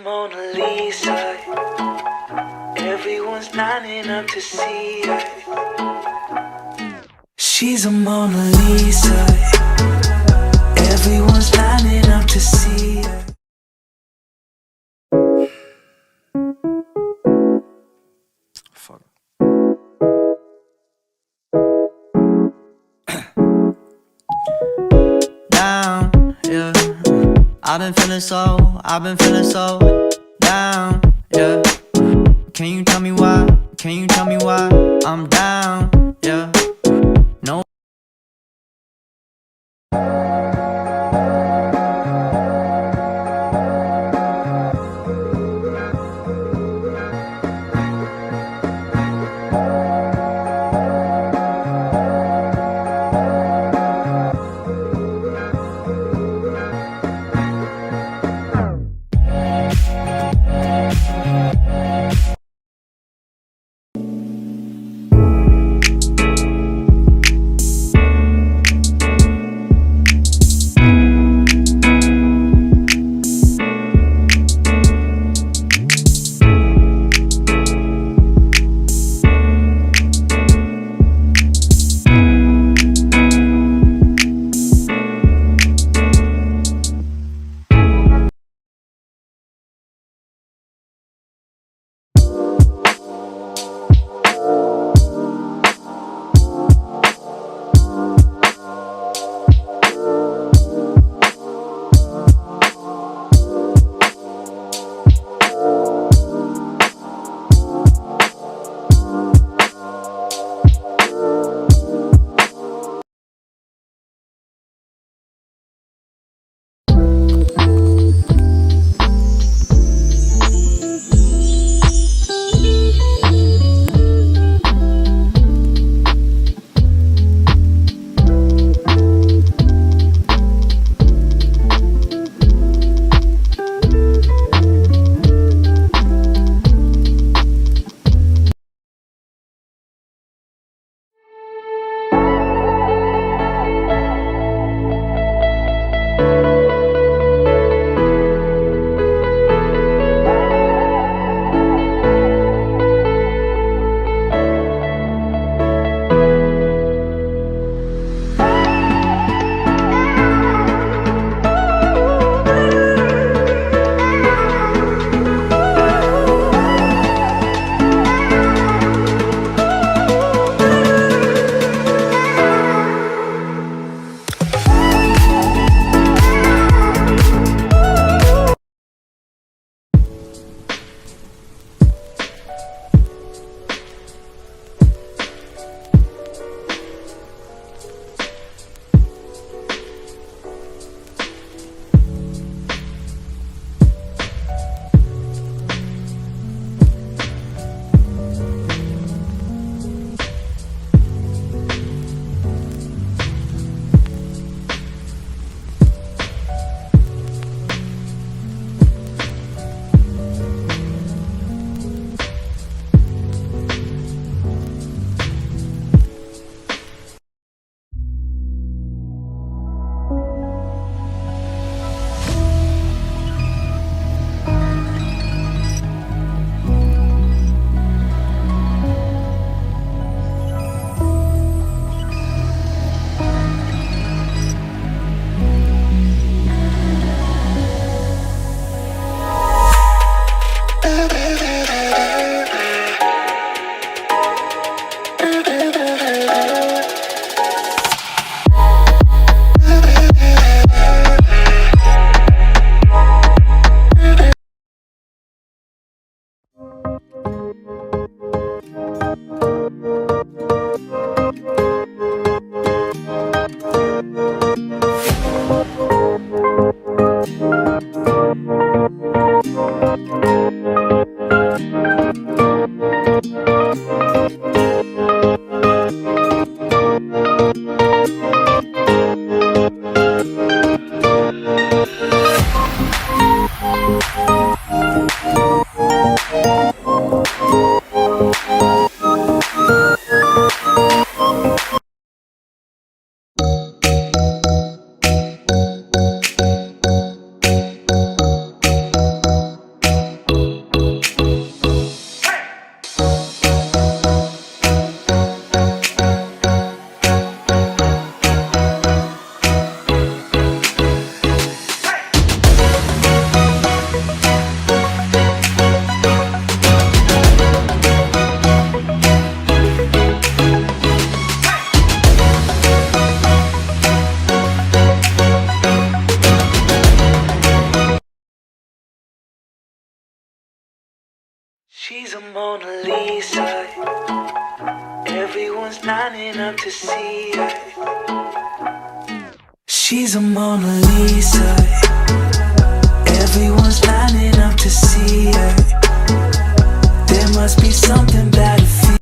Mona Lisa. Everyone's lining up to see her. She's a Mona Lisa. Everyone's lining up to see her. Fuck. Down, yeah. I've been feeling so down, yeah. Can you tell me why? Can you tell me why I'm down, yeah? No. She's a Mona Lisa. Everyone's lining up to see her. She's a Mona Lisa. Everyone's lining up to see her. There must be something